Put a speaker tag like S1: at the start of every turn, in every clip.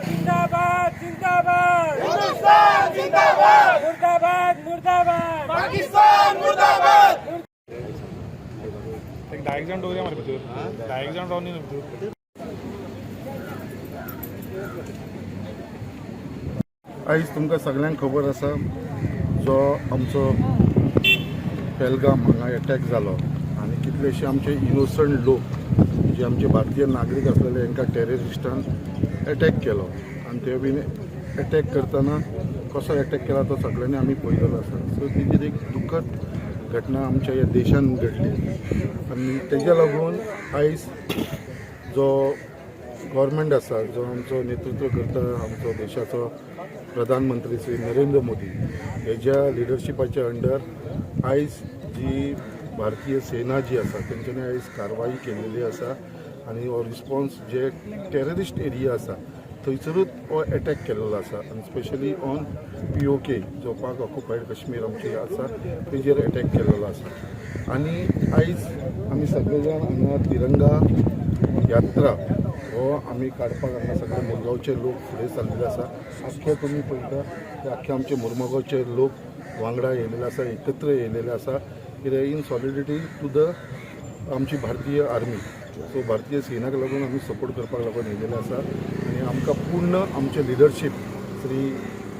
S1: जिंदाबाद जिंदाबाद हिंदुस्तान जिंदाबाद मुर्दाबाद मुर्दाबाद पाकिस्तान मुर्दाबाद एक डायरेक्ट जाऊन मारे भितर डायरेक्ट जाऊन रावनी भितर
S2: आयज तुमकां सगळ्यांक खबर आसा जो आमचो पेहलगाम हांगा अटॅक जालो आनी कितलेशे आमचे इनोसंट लोक जे आमचे भारतीय नागरीक आसलेले हांकां टेररिस्टान अटॅक केलो आनी ते बीन अटॅक करतना कसो अटॅक केला तो सगळ्यांनी आमी पळयलेलो आसा. सो ती एक दुखद घटना आमच्या ह्या देशान घडली आनी तेज्या लागून आयज जो गव्हर्मेंट आसा जो आमचो नेतृत्व करता आमचो देशाचो प्रधानमंत्री श्री नरेंद्र मोदी हेज्या लिडरशिपाच्या अंडर आयज जी भारतीय सेना जी आसा तेंच्यांनी आयज कारवाई केलेली आसा आनी हो रिस्पॉन्स जे टेररिस्ट एरिया आसा थंयसरूच हो अटॅक केल्लो आसा आनी स्पेशली ऑन POK जो पाक ऑक्युपायड कश्मीर आमची आसा तेजेर अटॅक केल्लो आसा. आनी आयज आमी सगळे जाण हांगा तिरंगा यात्रा हो आमी काडपाक हांगा सगळे मुरगांवचे लोक फुडें सरलेले आसा. आख्खे तुमी पळयता ते आख्खे आमचे मुरमगांवचे लोक वांगडा येयलेले आसा, एकत्र येयलेले आसा कित्याक इन सॉलिडिटी टू द आमची भारतीय आर्मी. सो भारतीय सेनाक लागून आमी सपोर्ट करपाक लागून येयलेले आसा आनी आमकां पूर्ण आमचे leadership Shri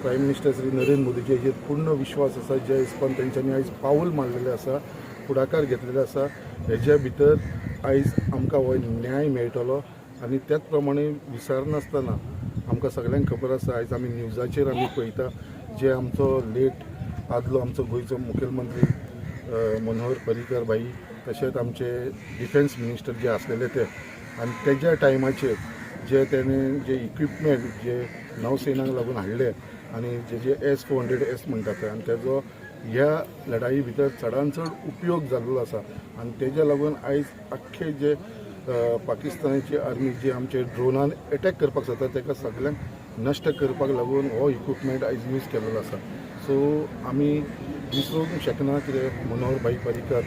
S2: prime minister Shri Narendra मोदीचे हेजेर पूर्ण विश्वास आसा जे हिसपान तेंच्यांनी आयज पावल मारलेले आसा, फुडाकार घेतलेले आसा. हेज्या भितर आयज आमकां हो न्याय मेळटलो आनी त्याच प्रमाणे विसरनासतना आमकां सगळ्यांक खबर आसा आयज आमी न्यूजाचेर आमी पळयता जे आमचो लेट आदलो आमचो गोंयचो मुखेलमंत्री मनोहर पर्रीकर भाई तशेंच आमचे डिफेन्स मिनिस्टर जे आसलेले ते आनी तेज्या टायमाचेर जे तेणें जे इक्विपमेंट जे नौसेनाक लागून हाडले आनी जे S-400S म्हणटा ते आनी तेजो ह्या लढाई भितर चडांत चड उपयोग जाल्लो आसा आनी तेज्या लागून आयज आख्खे जे पाकिस्तानाची आर्मी जी आमचे ड्रोनान अटॅक करपाक जाता तेका सगळ्यांक नश्ट करपाक लागून हो इक्विपमेंट आयज यूज केल्लो आसा. सो आमी विसरूंक शकना कितें मनोहर भाई पर्रीकर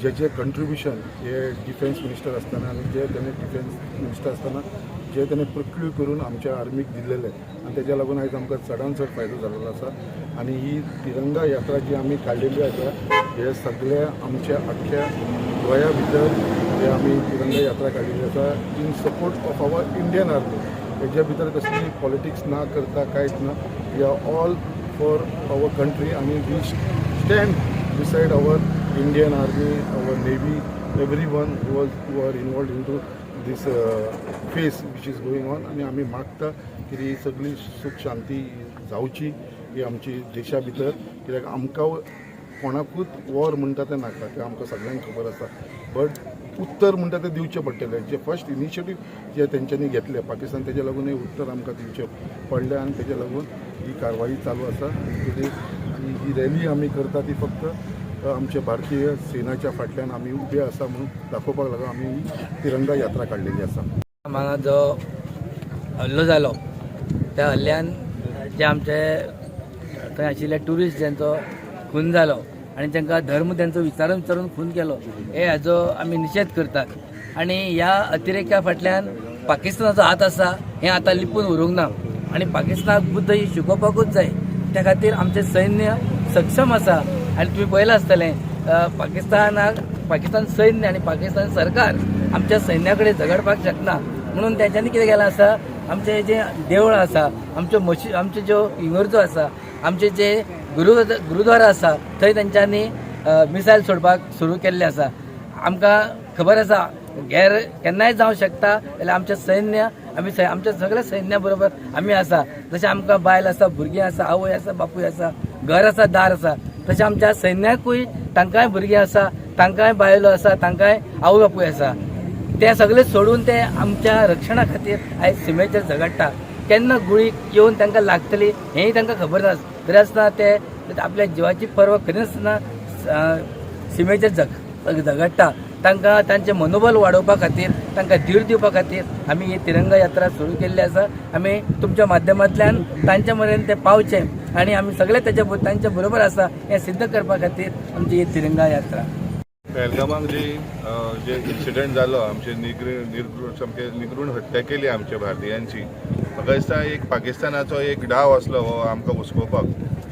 S2: जे कंट्रिब्युशन हे डिफेन्स मिनिस्टर आसतना आनी जे तेणें डिफेन्स मिनिस्टर आसतना जे तेणें प्रक्रिय करून आमच्या आर्मीक दिल्लेले आनी तेज्या लागून आयज आमकां चडांत चड फायदो जाल्लो आसा. आनी ही तिरंगा यात्रा जी आमी काडिल्ली आसा हे सगळ्या आमच्या आख्ख्या गोंया भितर जे आमी तिरंगा यात्रा काडिल्ली आसा in support of our Indian army. हेज्या भितर कसली पॉलिटिक्स ना करता कांयच ना. We are all for our country आनी we stand beside our Indian Army, our Navy, everyone who are involved into this phase which is going on. आणि आमी मागता की ही सगळी सुख शांती जावची ही आमची देशा भितर कित्याक आमकां कोणाकूच वॉर म्हणटा तें नाका तें आमकां सगळ्यांक खबर आसा. बट उत्तर म्हणटा तें दिवचें पडटलें. जे फर्स्ट इनिशिएटीव जे तेंच्यांनी घेतले पाकिस्तान तेज्या लागून हे उत्तर आमकां दिवचें पडलें आनी तेज्या लागून ही कारवाई चालू आसा. आनी ही रॅली आमी करता ती फक्त आमच्या भारतीय सेनाच्या फाटल्यान आमी उबे आसा म्हणून दाखोवपाक लागून आमी ही तिरंगा यात्रा काडलेली आसा.
S3: हांगा जो हल्लो जालो त्या हल्ल्यान जे आमचे थंय आशिल्ले ट्युरिस्ट ज्यांचो खून जालो आनी तांकां धर्म त्यांचो विचारून खून केलो हाजो आमी निशेध करतात. आनी ह्या अतिरेक्या फाटल्यान पाकिस्तानाचो हात आसा हें आतां लिपून उरूंक ना आनी पाकिस्तानाक बुद्ध ही शिकोवपाकूच जाय. त्या खातीर आमचें सैन्य सक्षम आसा. आनी तुमी पळयलां आसतलें पाकिस्तान सैन्य आनी पाकिस्तान सरकार आमच्या सैन्या कडेन झगडपाक शकना म्हणून तेंच्यांनी कितें केलां आसा आमचे जे देवळां आसा आमच्यो ज्यो इगर्जो आसा आमचे जे गुरुद्वारा आसा थंय तेंच्यांनी मिसायल सोडपाक सुरू केल्ले आसा. आमकां खबर आसा गैर केन्नाय जावं शकता जाल्यार आमचें सैन्य आमच्या सगळ्या सैन्या बरोबर आमी आसा. जशें आमकां बायल आसा, भुरगीं आसा, आवय आसा, बापूय आसा, घर आसा, दार आसा, तशें आमच्या सैन्याकूय तांकांय भुरगीं आसा, तांकांय बायलो आसा, तांकांय आवय बापूय आसा. ते सगळे सोडून ते आमच्या रक्षणा खातीर आयज सीमेचेर झगडटा. केन्ना गुळी येवन तांकां लागतली हेंय तांकां खबर ना. तरी आसतना ते आपल्या जिवाची पर्वा करिनासतना सीमेचेर झगडटा. तांकां तांचें मनोबल वाडोवपा खातीर, तांकां धीर दिवपा खातीर आमी ही तिरंगा यात्रा सुरू केल्ली आसा. आमी तुमच्या माध्यमांतल्यान तांचे मेरेन ते पावचे आनी आमी सगळे तांच्या बरोबर आसा हें सिद्ध करपा खातीर आमची ही तिरंगा यात्रा.
S4: पहलगामाक जे इन्सिडंट जालो आमचे निगृण हत्या केली आमच्या भारतीयांची. म्हाका दिसता एक पाकिस्तानाचो एक डाव आसलो हो आमकां हुसकोवपाक.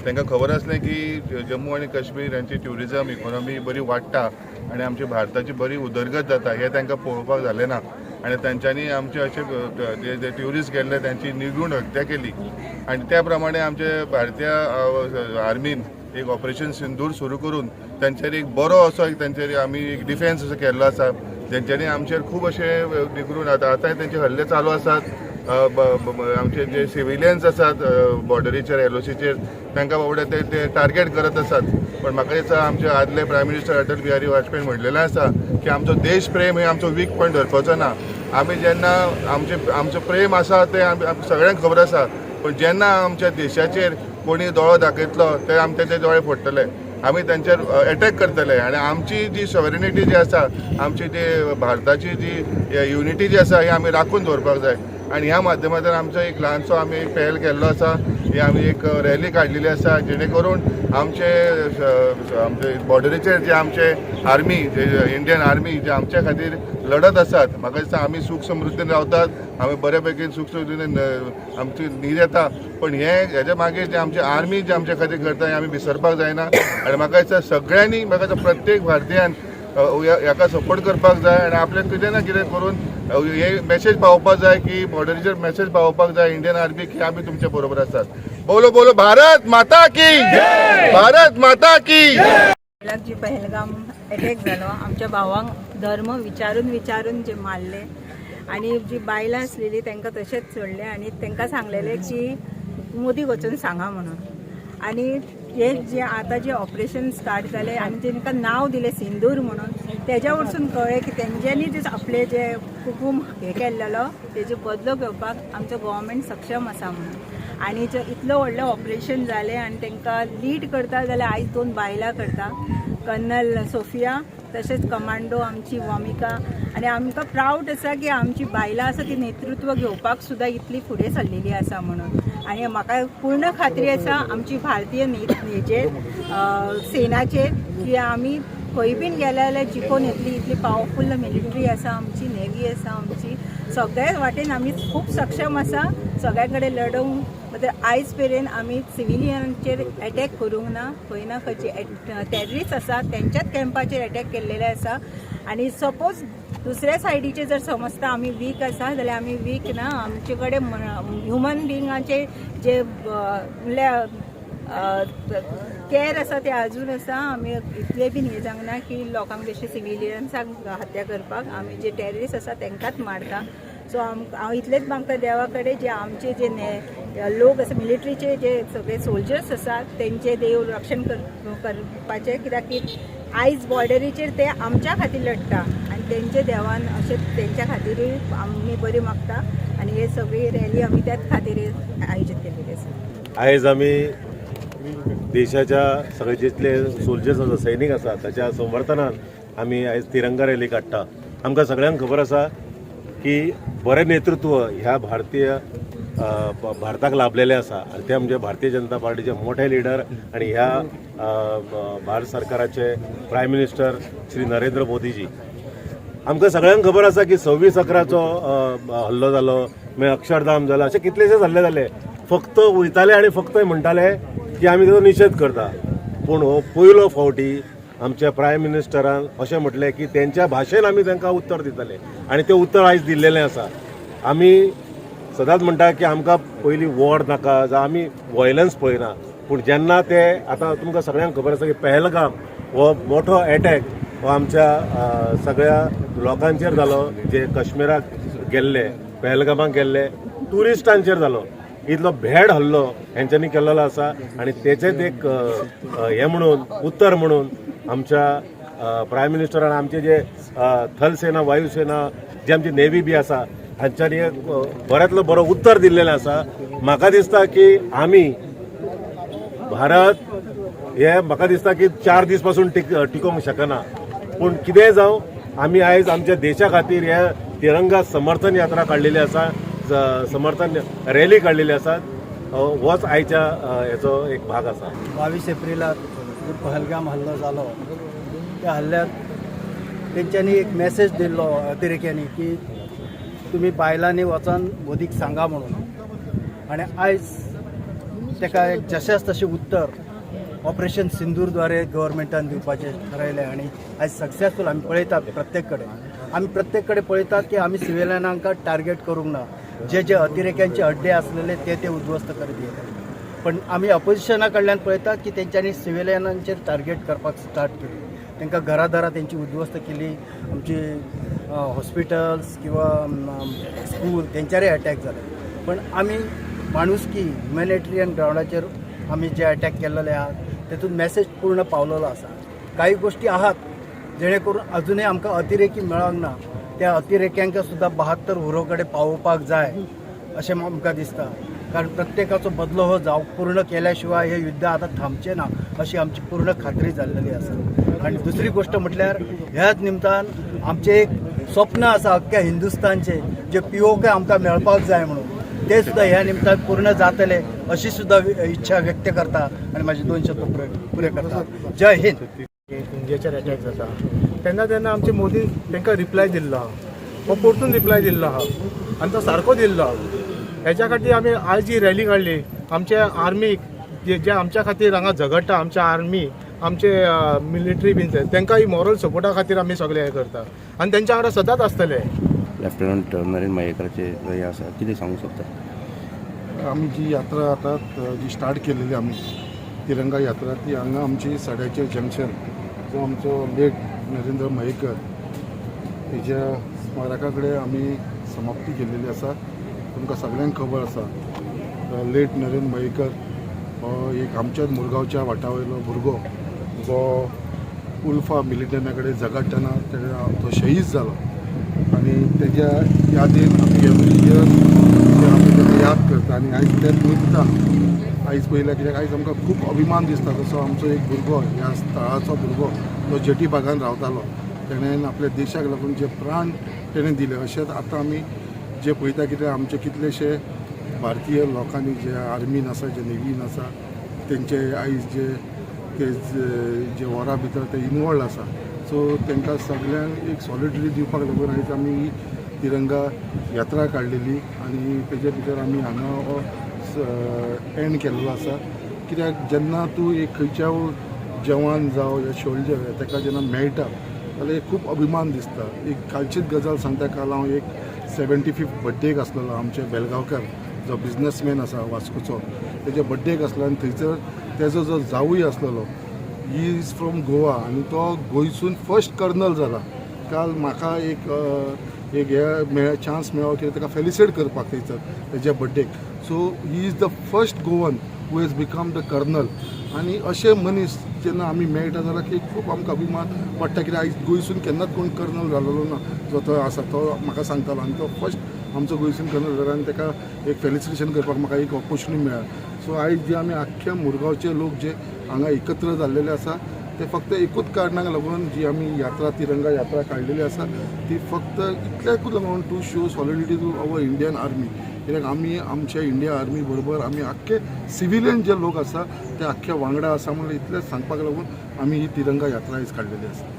S4: तांकां खबर आसलें की जम्मू आनी काश्मीर हांची ट्युरिजम इकॉनॉमी बरी वाडटा आनी आमची भारताची बरी उदरगत जाता हें तांकां पळोवपाक जालें ना. आनी तांच्यांनी आमचे अशे जे ट्युरिस्ट गेल्ले तांची निगूण हत्या केली. आनी त्या प्रमाणे आमचे भारतीय आर्मीन एक ऑपरेशन सिंदूर सुरू करून तांचेर एक बरो असो तांचेर आमी एक डिफेन्स असो केल्लो आसा. जेंच्यांनी आमचेर खूब अशे निगरून आतांय तेंचे हल्ले चालू आसात. आमचे जे सिविलियन्स आसात बॉर्डरीचेर एलओसीचेर तांकां बाबडे ते टार्गेट करत आसात. पण म्हाका दिसता आमचे आदले प्रायम मिनिस्टर अटल बिहारी वाजपेयीन म्हणलेलें आसा की आमचो देश प्रेम हे आमचो वीक पॉयंट धरपाचो ना. आमी जेन्ना आमचो प्रेम आसा ते सगळ्यांक खबर आसा. पण जेन्ना आमच्या देशाचेर कोणी दोळो दाखयतलो ते आमी तेचे दोळे फोडटले. आमी तांचेर अटॅक करतले आनी आमची जी सॉवरेनिटी जी आसा, आमची जी भारताची जी युनिटी जी आसा ही आमी राखून दवरपाक जाय. आनी ह्या माध्यमांतल्यान आमचो एक ल्हानसो आमी एक पहल केल्लो आसा. ही आमी एक रॅली काडलेली आसा जेणे करून आमचे बॉर्डरीचेर जे आमचे आर्मी जे इंडियन आर्मी जे आमच्या खातीर लढत आसात. म्हाका दिसता आमी सुख समृद्धीन रावतात, आमी बरे पैकी सुख समृद्धीन आमची न्हीद येता. पण हेच्या मागीर जे आमचे आर्मी जे आमच्या खातीर करता हें आमी विसरपाक जायना. आनी म्हाका दिसता सगळ्यांनी म्हाका दिसता प्रत्येक भारतीयान हाका सपोर्ट करपाक जाय आनी आपले कितें ना कितें करून हे मॅसेज पावोवपाक जाय की बॉर्डरीचेर मॅसेज पावोवपाक जाय इंडियन आर्मी की आमी तुमच्या बरोबर आसात. बोलो बोलो भारत माता की, भारत माता की.
S5: जी पहलगाम अटॅक जालो आमच्या भावांक धर्म विचारून जे मारले आणि जी बायलां आसलेली तांकां तशेंच सोडले आणि तांकां सांगलेले की मोदीक वचून सांगा म्हणून. आणि हे जे आता जे ऑपरेशन स्टार्ट जाले आणि तांकां नाव दिले सिंदूर म्हणून तेज्या वरसून कळ्ळें की तेंच्यांनी जे आपले जे हुकूम हे केल्लेलो तेजे बदलो घेवपाक आमचो गव्हर्मेंट सक्षम आसा म्हणून. आणि जो इतलो व्हडलें ऑपरेशन जालें आनी तांकां लीड करता जाल्यार आयज 2 बायलां करता, कर्नल सोफिया तशेंच कमांडो आमची वॉमिका. आनी आमकां प्राऊड आसा की आमची बायलां आसा ती नेतृत्व घेवपाक सुद्दां इतली फुडें सरलेली आसा म्हणून. आनी म्हाका पूर्ण खात्री आसा आमची भारतीय हेचेर सेनाचेर की आमी खंय बीन गेले जाल्यार जिखून येतली. इतली पावरफूल मिलिटरी आसा आमची, नेव्ही आसा आमची. सगळ्या वाटेन आमी खूब सक्षम आसा सगळ्या कडेन लडोवंक. मतलब आयज मेरेन आमी सिविलियनांचेर अटॅक करूंक ना. खंय ना खंयचे टॅररिस्ट आसा तेंच्याच कॅम्पाचेर अटॅक केल्लेले आसा. आनी सपोज दुसऱ्या सायडीचे जर समजता आमी वीक आसा जाल्यार आमी वीक ना. आमचे कडेन ह्युमन बिंगाचे जे म्हणल्यार केअर आसा ते अजून आसा. आमी इतले बीन हे जावंक की लोकांक जशे सिविलियन्सांक हत्या करपाक आमी जे टॅररिस्ट आसा तांकांच मारता. सो हांव इतलेच मागता देवा कडेन जे आमचे जे लोक आसा मिलिटरीचे जे सगळे सोल्जर्स आसात तेंचे देव रक्षण करपाचें. कित्याक की आयज बॉर्डरीचेर ते आमच्या खातीर लढटा आनी तेंचे देवान अशें तेंच्या खातीरूय आमी बरें मागता. आनी हे सगळी रॅली आमी त्याच खातीर आयोजीत केलेली आसा.
S6: आयज आमी देशाच्या सगळे जितले सोल्जर्स आसा, सैनीक आसा ताच्या संवर्धनान आमी आयज तिरंगा रॅली काडटा. आमकां सगळ्यांक खबर आसा की बरें नेतृत्व ह्या भारताक लाभलेलें आसा आनी ते म्हणजे भारतीय जनता पार्टीचे मोठे लिडर आनी ह्या भारत सरकाराचे प्रायम मिनिस्टर श्री नरेंद्र मोदीजी. आमकां सगळ्यांक खबर आसा की 26/11चो हल्लो जालो, मागीर अक्षरधाम जालो, अशे कितलेशेच हल्ले जाले. फक्त वयताले आनी फक्त म्हणटाले की आमी ताचो निशेध करता. पूण हो पयलो फावटी आमच्या प्रायम मिनिस्टरान अशें म्हटलें की तेंच्या भाशेन आमी तांकां उत्तर दितले आनी तें उत्तर आयज दिल्लेलें आसा. आमी सदांच म्हणटा की आमकां पयलीं वॉर नाका जावं आमी वॉयलन्स पळयना. पूण जेन्ना ते आतां तुमकां सगळ्यांक खबर आसा की पहलगाम हो मोठो अटॅक हो आमच्या सगळ्या लोकांचेर जालो जे काश्मीराक गेल्ले, पहलगामाक गेल्ले ट्युरिस्टांचेर जालो. इतलो भेड हल्लो हेंच्यांनी केल्लो आसा आनी तेचेच एक हे म्हणून उत्तर म्हणून आमच्या प्रायम मिनिस्टरान आमचे जे थल सेना, वायुसेना, जे आमची नेव्ही बी आसा हांच्यांनी एक बऱ्यांतलो बरो उत्तर दिल्लेलें आसा. म्हाका दिसता की आमी भारत हे म्हाका दिसता की 4 दीस पासून टिकोवंक शकना. पूण कितेंय जावं आमी आयज आमच्या देशा खातीर हे तिरंगा समर्थन यात्रा काडलेली आसा, समर्थन रॅली काडलेली आसात. होच आयच्या हेचो एक भाग आसा.
S7: 22 एप्रिलाक जो पहलगाम हल्लो जालो त्या हल्ल्यात तेंच्यांनी एक मेसेज दिल्लो अतिरेक्यांनी की तुमी बायलांनी वचून मोदीक सांगा म्हणून. आणि आयज तेका एक जशास तशें उत्तर ऑपरेशन सिंदूरद्वारे गव्हर्मेंटान दिवपाचें थारायलें आणि आयज सक्सेसफूल आमी पळयतात प्रत्येक कडेन पळयतात की आमी सिव्हिलियनांक टार्गेट करूंक ना. जे जे अतिरेक्यांचे अड्डे असलेले ते उद्ध्वस्त करत येतात. पण आमी अपोजिशना कडल्यान पळयतात की तेंच्यांनी सिव्हिलियनांचेर टार्गेट करपाक स्टार्ट केली. तांकां घरादारां तेंची उद्ध्वस्त केली. आमची हॉस्पिटल्स किंवा स्कूल तेंच्यारय अटॅक जाले. पण आमी माणुसकी ह्युमॅनिटेरियन ग्रावंडाचेर आमी जे अटॅक केल्लेले आहात तेतून मेसेज पूर्ण पावलेलो आसा. काही गोष्टी आहात जेणे करून अजूनय आमकां अतिरेकी मेळोंक ना. त्या अतिरेक्यांक सुद्दां 72 वरो कडेन पावोवपाक जाय अशें आमकां दिसता. कारण प्रत्येकाचो बदलो हो पूर्ण केल्या शिवाय हे युद्ध आतां थांबचें ना अशी आमची पूर्ण खात्री जाल्लेली आसा. आणि दुसरी गोष्ट म्हटल्यार ह्याच निमतान आमचें एक स्वप्न आसा अख्ख्या हिंदुस्तानचें जे POK आमकां मेळपाक जाय म्हणून ते सुद्दां ह्या निमतान पूर्ण जातले अशी सुद्दां इच्छा व्यक्त करता आणि माझे 2 शब्द पुरे करता. जय हिंद.
S1: इंडियाचेर अटॅक जाता तेन्ना आमचे मोदी तांकां रिप्लाय दिल्लो आहा, हो परतून रिप्लाय दिल्लो आहा आनी तो सारको दिल्लो आहा. हेच्या खातीर आमी आयज जी रॅली काडली आमच्या आर्मीक जे आमच्या खातीर हांगा झगडटा, आमच्या आर्मी, आमचे मिलिटरी बीन तांकां ही मॉरल सपोर्टा खातीर आमी सगळे हे करता आनी तेंच्या वांगडा सदांच आसतले.
S8: लेफ्टनंट नरेंद्र मयेकराचे हे आसा कितें सांगूंक सोदता?
S2: आमी जी यात्रा आतां जी स्टार्ट केलेली आमी तिरंगा यात्रा ती हांगा आमची सड्याचें जंक्शन जो आमचो लेट नरेंद्र मयेकर हेच्या स्मारका कडेन आमी समाप्ती केल्लेली आसा. तुमकां सगळ्यांक खबर आसा लेट नरेंद्र मयेकर हो एक आमच्याच मुरगांवच्या वाठावयलो भुरगो जो उल्फा मिलिटंटा कडेन झगडटना तो शहीद जालो आनी तेज्या यादीन आमी एवरी इयर आमी तेका याद करता. आनी आयज तेच निमतान आयज पयल्या कित्याक आयज आमकां खूब अभिमान दिसता जसो आमचो एक भुरगो ह्या स्थळाचो भुरगो तो जेटी भागान रावतालो तेणेन आपल्या देशाक लागून जे प्राण तेणें दिले. अशेंच आतां आमी जे पळयता कितें आमचे कितलेशे भारतीय लोकांनी जे आर्मीन आसा, जे नेव्हीन आसा, तेंचे आयज जे वरा भितर ते इनवॉल्ड आसा. सो तांकां सगळ्यांक एक सॉलिडरी दिवपाक लागून आयज आमी ही तिरंगा यात्रा काडलेली आनी तेजे भितर आमी हांगा हो एंड केल्लो आसा. कित्याक जेन्ना तूं एक खंयच्या जवान जावं या शोल्जर ताका जेन्ना मेळटा जाल्यार एक खूब अभिमान दिसता. एक कालचीच गजाल सांगता, काल हांव एक 75th बर्थडेक आसलेलो आमचे बेलगांवकार जो बिझनसमॅन आसा वास्कोचो, तेजे बर्थडेक आसलो आनी थंयसर तेजो जो जावूय आसलेलो ही इज फ्रॉम गोवा आनी तो गोंयसून फर्स्ट कर्नल जाला. काल म्हाका एक हे चान्स मेळ्ळो की ताका फेलिसिटेट करपाक थंयसर तेज्या बर्थडेक. So he is the first Goan who has become the colonel. आनी अशे मनीस जेन्ना आमी मेळटा जाल्यार एक खूब आमकां अभिमान वाडटा. कित्याक आयज गोंयसून केन्नाच कोण कर्नल जालोलो ना जो तो आसा तो म्हाका सांगतालो आनी तो फर्स्ट आमचो गोंयसून कर्नल जाला आनी ताका एक फेलिसिटेशन करपाक म्हाका एक ऑपॉर्च्युनिटी मेळ्ळा. सो आयज जे आमी आख्ख्या मुरगांवचे लोक जे हांगा एकत्र जाल्लेले आसा ते फक्त एकूच कारणाक लागून जी आमी यात्रा तिरंगा यात्रा काडलेली आसा ती फक्त इतल्याकूच लागून to show solidity to our Indian army. कित्याक आमी आमच्या इंडियन आर्मी बरोबर आमी आख्खे सिव्हिलियन जे लोक आसा ते आख्ख्या वांगडा आसा म्हणून इतलेंच सांगपाक लागून आमी ही तिरंगा यात्रा आयज काडलेली आसा.